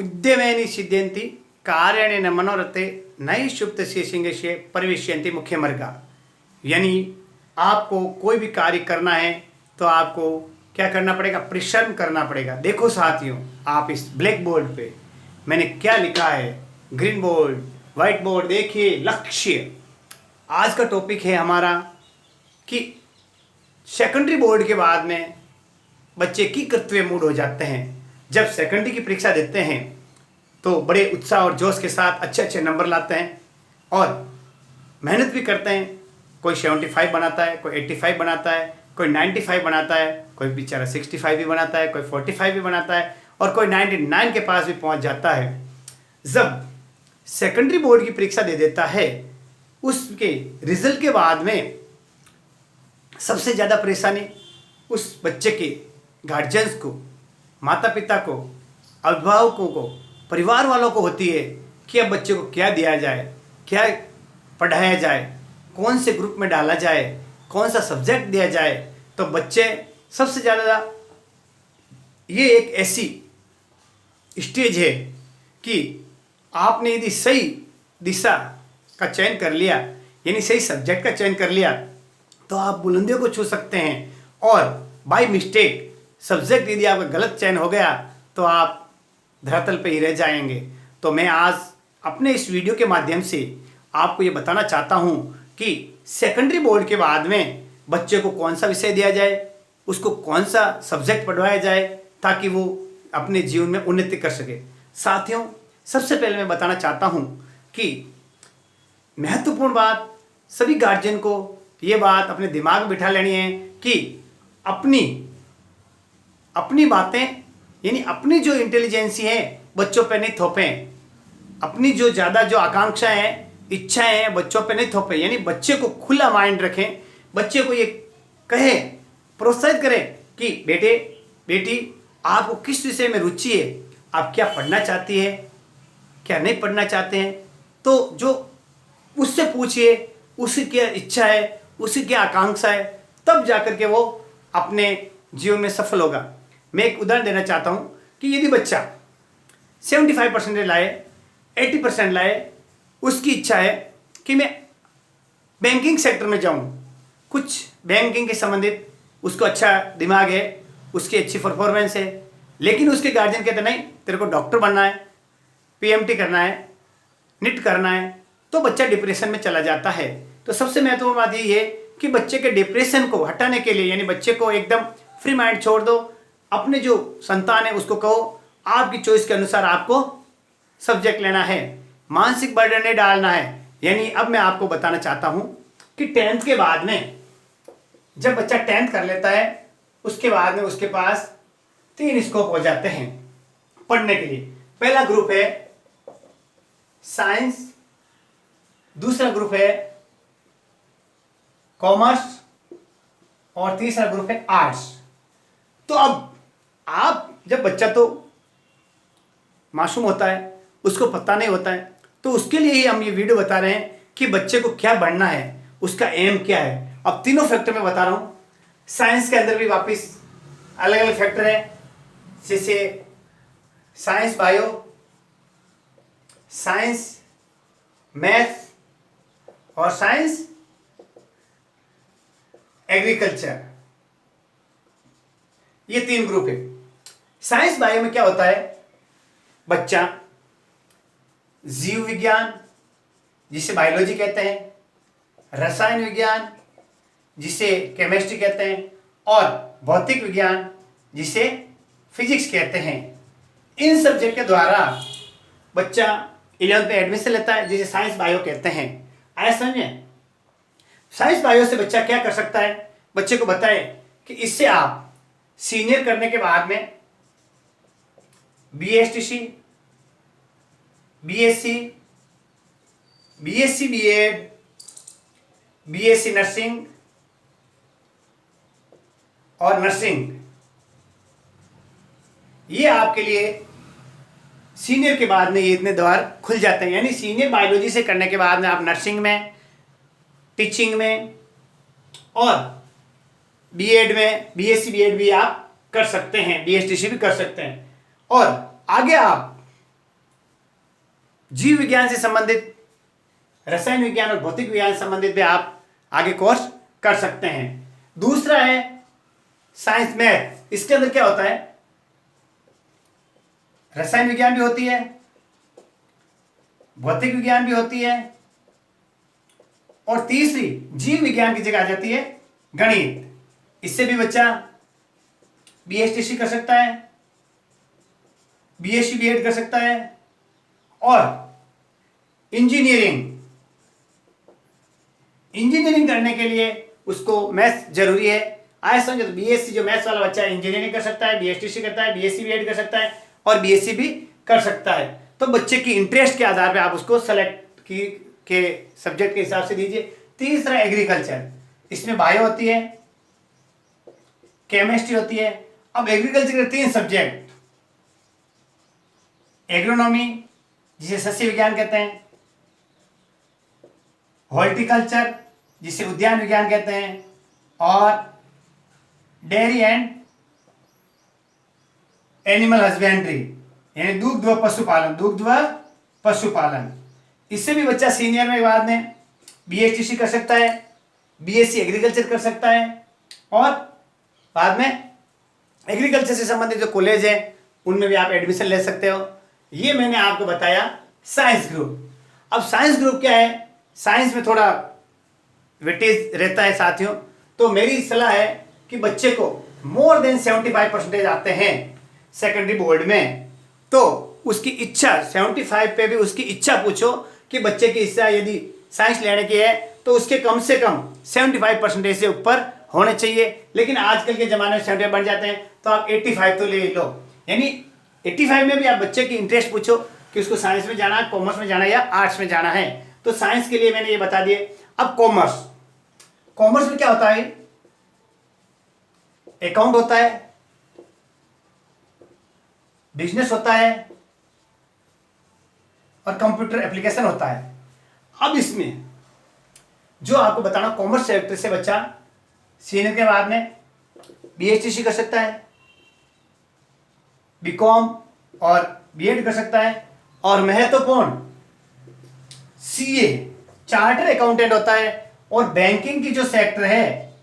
उद्यमेनि सिद्ध्यन्ति कार्याणि न मनोरथे नई सुप्त शेषिंगस्य परिवेश्यन्ति मुख्य मार्गा। यानी आपको कोई भी कार्य करना है तो आपको क्या करना पड़ेगा, परिश्रम करना पड़ेगा। देखो साथियों, आप इस ब्लैक बोर्ड पे मैंने क्या लिखा है, ग्रीन बोर्ड, व्हाइट बोर्ड, देखिए लक्ष्य। आज का टॉपिक है हमारा कि सेकेंडरी बोर्ड के बाद में बच्चे की कर्तव्य मूड हो जाते हैं। जब सेकेंडरी की परीक्षा देते हैं तो बड़े उत्साह और जोश के साथ अच्छे अच्छे नंबर लाते हैं और मेहनत भी करते हैं। कोई 75 बनाता है, कोई 85 बनाता है, कोई 95 बनाता है, कोई बेचारा 65 भी बनाता है, कोई 45 भी बनाता है और कोई 99 के पास भी पहुंच जाता है। जब सेकेंडरी बोर्ड की परीक्षा दे देता है, उसके रिजल्ट के बाद में सबसे ज़्यादा परेशानी उस बच्चे के गार्जियंस को, माता पिता को, अभिभावकों को, परिवार वालों को होती है कि अब बच्चे को क्या दिया जाए, क्या पढ़ाया जाए, कौन से ग्रुप में डाला जाए, कौन सा सब्जेक्ट दिया जाए। तो बच्चे सबसे ज़्यादा, ये एक ऐसी स्टेज है कि आपने यदि सही दिशा का चयन कर लिया, यानी सही सब्जेक्ट का चयन कर लिया, तो आप बुलंदियों को छू सकते हैं। और बाय मिस्टेक सब्जेक्ट यदि आपका गलत चयन हो गया तो आप धरातल पे ही रह जाएंगे। तो मैं आज अपने इस वीडियो के माध्यम से आपको ये बताना चाहता हूँ कि सेकेंडरी बोर्ड के बाद में बच्चे को कौन सा विषय दिया जाए, उसको कौन सा सब्जेक्ट पढ़वाया जाए ताकि वो अपने जीवन में उन्नति कर सके। साथियों, सबसे पहले मैं बताना चाहता हूँ कि महत्वपूर्ण बात, सभी गार्जियन को ये बात अपने दिमाग में बिठा लेनी है कि अपनी बातें, यानी अपनी जो इंटेलिजेंसी है बच्चों पे नहीं थोपें। अपनी जो ज़्यादा जो आकांक्षाएं हैं, इच्छाएं हैं, बच्चों पे नहीं थोपें। यानी बच्चे को खुला माइंड रखें, बच्चे को ये कहें, प्रोत्साहित करें कि बेटे बेटी आपको किस विषय में रुचि है, आप क्या पढ़ना चाहती है, क्या नहीं पढ़ना चाहते हैं। तो जो उससे पूछिए, उसकी क्या इच्छा है, उसकी क्या आकांक्षा है, तब जाकर के वो अपने जीवन में सफल होगा। मैं एक उदाहरण देना चाहता हूँ कि यदि बच्चा 75% लाए, 80% लाए, उसकी इच्छा है कि मैं बैंकिंग सेक्टर में जाऊँ, कुछ बैंकिंग के संबंधित उसको अच्छा दिमाग है, उसकी अच्छी परफॉर्मेंस है, लेकिन उसके गार्जियन कहते नहीं तेरे को डॉक्टर बनना है, पीएमटी करना है, नीट करना है, तो बच्चा डिप्रेशन में चला जाता है। तो सबसे महत्वपूर्ण बात यही है कि बच्चे के डिप्रेशन को हटाने के लिए, यानी बच्चे को एकदम फ्री माइंड छोड़ दो। अपने जो संतान है उसको कहो आपकी चॉइस के अनुसार आपको सब्जेक्ट लेना है, मानसिक बर्डन नहीं डालना है। यानी अब मैं आपको बताना चाहता हूं कि 10th के बाद में जब बच्चा 10th कर लेता है, उसके बाद में उसके पास 3 स्कोप हो जाते हैं पढ़ने के लिए। पहला ग्रुप है साइंस, दूसरा ग्रुप है कॉमर्स और तीसरा ग्रुप है आर्ट्स। तो अब आप, जब बच्चा तो मासूम होता है, उसको पता नहीं होता है, तो उसके लिए ही हम ये वीडियो बता रहे हैं कि बच्चे को क्या बनना है, उसका एम क्या है। अब तीनों फैक्टर में बता रहा हूं। साइंस के अंदर भी वापस अलग अलग फैक्टर है, जैसे साइंस बायो, साइंस मैथ और साइंस एग्रीकल्चर। ये 3 ग्रुप है। साइंस बायो में क्या होता है, बच्चा जीव विज्ञान जिसे बायोलॉजी कहते हैं, रसायन विज्ञान जिसे केमिस्ट्री कहते हैं और भौतिक विज्ञान जिसे फिजिक्स कहते हैं, इन सब्जेक्ट के द्वारा बच्चा 11th में एडमिशन लेता है, जिसे साइंस बायो कहते हैं। आया समझ में? साइंस बायो से बच्चा क्या कर सकता है, बच्चे को बताए कि इससे आप सीनियर करने के बाद में BSTC, BSc, BSc BEd, BSc nursing और नर्सिंग, ये आपके लिए सीनियर के बाद में ये इतने द्वार खुल जाते हैं। यानी सीनियर बायोलॉजी से करने के बाद में आप नर्सिंग में, टीचिंग में और बीएड में, बीएससी बीएड भी आप कर सकते हैं, बीएसटीसी भी कर सकते हैं। और आगे आप जीव विज्ञान से संबंधित, रसायन विज्ञान और भौतिक विज्ञान से संबंधित भी आप आगे कोर्स कर सकते हैं। दूसरा है साइंस मैथ। इसके अंदर क्या होता है, रसायन विज्ञान भी होती है, भौतिक विज्ञान भी होती है, और तीसरी जीव विज्ञान की जगह आ जाती है गणित। इससे भी बच्चा बीएसटीसी कर सकता है, बीएससी बीएड कर सकता है, और इंजीनियरिंग करने के लिए उसको मैथ्स जरूरी है। आए समझो, तो बीएससी जो मैथ्स वाला बच्चा है इंजीनियरिंग कर सकता है, बीएसटीसी करता है, बीएससी बीएड कर सकता है और बीएससी भी कर सकता है। तो बच्चे की इंटरेस्ट के आधार पे आप उसको सेलेक्ट के सब्जेक्ट के हिसाब से दीजिए। तीसरा एग्रीकल्चर, इसमें बायो होती है, केमिस्ट्री होती है। अब एग्रीकल्चर के 3 सब्जेक्ट, एग्रोनॉमी जिसे सस्य विज्ञान कहते हैं, हॉर्टिकल्चर जिसे उद्यान विज्ञान कहते हैं, और डेयरी एंड एनिमल हस्बेंड्री यानी दुग्ध व पशुपालन। इससे भी बच्चा सीनियर में बाद में बीएसटीसी कर सकता है, बीएससी एग्रीकल्चर कर सकता है, और बाद में एग्रीकल्चर से संबंधित जो कॉलेज है उनमें भी आप एडमिशन ले सकते हो। ये मैंने आपको बताया साइंस ग्रुप। अब साइंस ग्रुप क्या है, साइंस में थोड़ा वेटेज रहता है साथियों, तो मेरी सलाह है कि बच्चे को मोर देन 75% आते हैं सेकेंडरी बोर्ड में, तो उसकी इच्छा 75 पे भी उसकी इच्छा पूछो कि बच्चे की इच्छा यदि साइंस लेने की है तो उसके कम से कम 75% से ऊपर होने चाहिए। लेकिन आजकल के ज़माने में 75 बन जाते हैं, तो आप 85 तो ले लो। यानी 85 में भी आप बच्चे की इंटरेस्ट पूछो कि उसको साइंस में जाना है, कॉमर्स में जाना है या आर्ट्स में जाना है। तो साइंस के लिए मैंने ये बता दिए। अब कॉमर्स में क्या होता है, अकाउंट होता है, बिजनेस होता है और कंप्यूटर एप्लीकेशन होता है। अब इसमें जो आपको बताना, कॉमर्स सेक्टर से बच्चा सीनियर के बाद में बीएसटीसी कर सकता है, बीकॉम और बीएड कर सकता है, और महत्वपूर्ण सीए चार्टर अकाउंटेंट होता है। और बैंकिंग की जो सेक्टर है,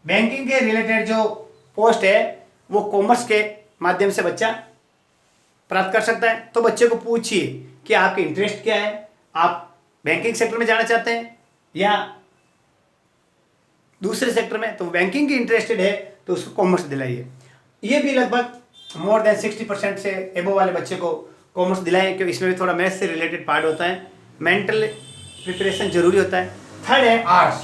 बैंकिंग के रिलेटेड जो पोस्ट है वो कॉमर्स के माध्यम से बच्चा प्राप्त कर सकता है। तो बच्चे को पूछिए कि आपके इंटरेस्ट क्या है, आप बैंकिंग सेक्टर में जाना चाहते हैं या दूसरे सेक्टर में। तो बैंकिंग की इंटरेस्टेड है तो उसको कॉमर्स दिलाइए। ये भी लगभग मोर देन 60% से एबो वाले बच्चे को कॉमर्स दिलाएं, क्योंकि इसमें भी थोड़ा मैथ्स से रिलेटेड पार्ट होता है, मेंटल प्रिपरेशन जरूरी होता है। थर्ड है आर्ट्स।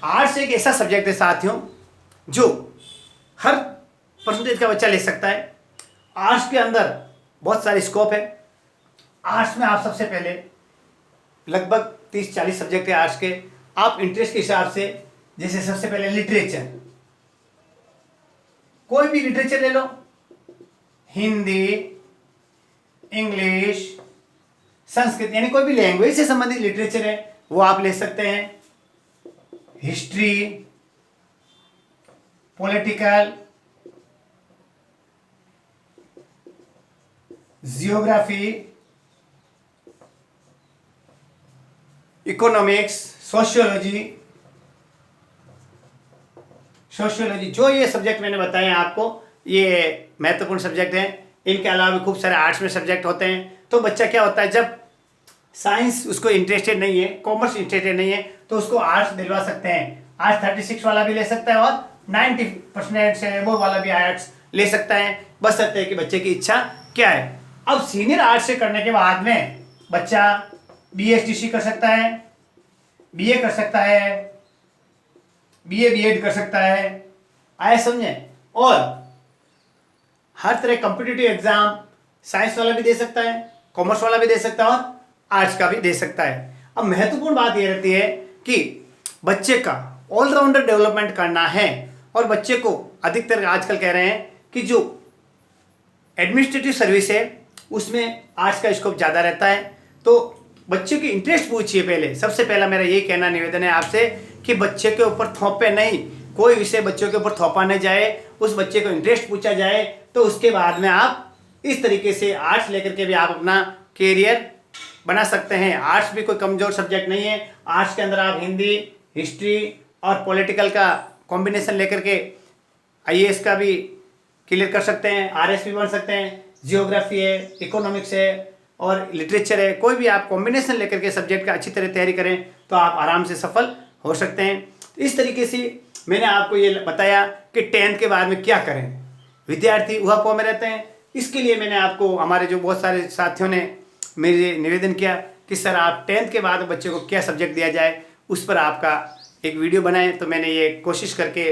आर्ट्स एक ऐसा सब्जेक्ट है साथियों जो हर परसेंटेज का बच्चा ले सकता है। आर्ट्स के अंदर बहुत सारे स्कोप है। आर्ट्स में आप सबसे पहले लगभग 30-40 सब्जेक्ट है आर्ट्स के। आप इंटरेस्ट के हिसाब से, जैसे सबसे पहले लिटरेचर, कोई भी लिटरेचर ले लो, हिंदी, इंग्लिश, संस्कृत, यानी कोई भी लैंग्वेज से संबंधित लिटरेचर है वो आप ले सकते हैं। History, political, geography, economics, sociology, जो ये सब्जेक्ट मैंने बताए हैं आपको, ये महत्वपूर्ण सब्जेक्ट हैं। इनके अलावा भी खूब सारे आर्ट्स में सब्जेक्ट होते हैं। तो बच्चा क्या होता है, जब साइंस उसको इंटरेस्टेड नहीं है, कॉमर्स इंटरेस्टेड नहीं है, तो उसको आर्ट्स दिलवा सकते हैं। आर्ट्स 36 वाला भी ले सकता है और 90% से वो वाला भी आर्ट्स ले सकता है, बस सकते हैं कि बच्चे की इच्छा क्या है। अब सीनियर आर्ट्स से करने के बाद में बच्चा बीएसटीसी कर सकता है, बीए कर सकता है, बीए बीएड कर सकता है, आए समझे। और हर तरह कॉम्पिटिटिव एग्जाम साइंस वाला भी दे सकता है, कॉमर्स वाला भी दे सकता है और आर्ट्स का भी दे सकता है। अब महत्वपूर्ण बात यह रहती है कि बच्चे का ऑलराउंडर डेवलपमेंट करना है, और बच्चे को अधिकतर आजकल कह रहे हैं कि जो एडमिनिस्ट्रेटिव सर्विस है उसमें आर्ट्स का स्कोप ज़्यादा रहता है। तो बच्चे की इंटरेस्ट पूछिए पहले। सबसे पहला मेरा यही कहना निवेदन है आपसे कि बच्चे के ऊपर थोपे नहीं, कोई विषय बच्चों के ऊपर थोपा नहीं जाए, उस बच्चे को इंटरेस्ट पूछा जाए। तो उसके बाद में आप इस तरीके से आर्ट्स लेकर के भी आप अपना कैरियर बना सकते हैं। आर्ट्स भी कोई कमज़ोर सब्जेक्ट नहीं है। आर्ट्स के अंदर आप हिंदी, हिस्ट्री और पॉलिटिकल का कॉम्बिनेशन लेकर के आईएएस का भी क्लियर कर सकते हैं, आरएस भी बन सकते हैं। जियोग्राफी है, इकोनॉमिक्स है और लिटरेचर है, कोई भी आप कॉम्बिनेशन लेकर के सब्जेक्ट का अच्छी तरह तैयारी करें तो आप आराम से सफल हो सकते हैं। इस तरीके से मैंने आपको ये बताया कि 10th के बाद में क्या करें। विद्यार्थी ऊहापोह में रहते हैं, इसके लिए मैंने आपको, हमारे जो बहुत सारे साथियों ने मेरे निवेदन किया कि सर आप 10th के बाद बच्चे को क्या सब्जेक्ट दिया जाए, उस पर आपका एक वीडियो बनाएं। तो मैंने ये कोशिश करके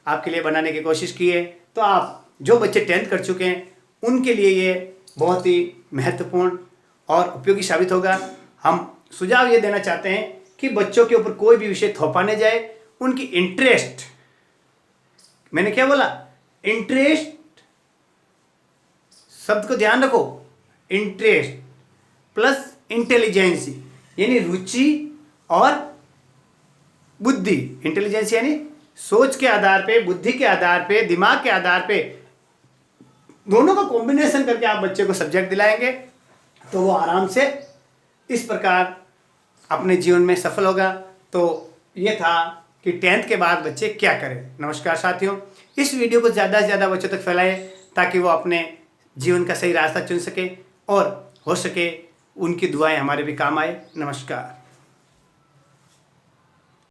आपके लिए बनाने की कोशिश की है। तो आप जो बच्चे 10th कर चुके हैं उनके लिए ये बहुत ही महत्वपूर्ण और उपयोगी साबित होगा। हम सुझाव ये देना चाहते हैं कि बच्चों के ऊपर कोई भी विषय थोपा नहीं जाए, उनकी इंटरेस्ट, मैंने क्या बोला, इंटरेस्ट शब्द को ध्यान रखो, इंटरेस्ट प्लस इंटेलिजेंसी यानी रुचि और बुद्धि। इंटेलिजेंस यानी सोच के आधार पे, बुद्धि के आधार पे, दिमाग के आधार पे, दोनों का कॉम्बिनेशन करके आप बच्चे को सब्जेक्ट दिलाएंगे तो वो आराम से इस प्रकार अपने जीवन में सफल होगा। तो ये था कि 10th के बाद बच्चे क्या करें। नमस्कार साथियों, इस वीडियो को ज़्यादा से ज़्यादा बच्चों तक फैलाएं ताकि वो अपने जीवन का सही रास्ता चुन सके और हो सके उनकी दुआएं हमारे भी काम आए। नमस्कार।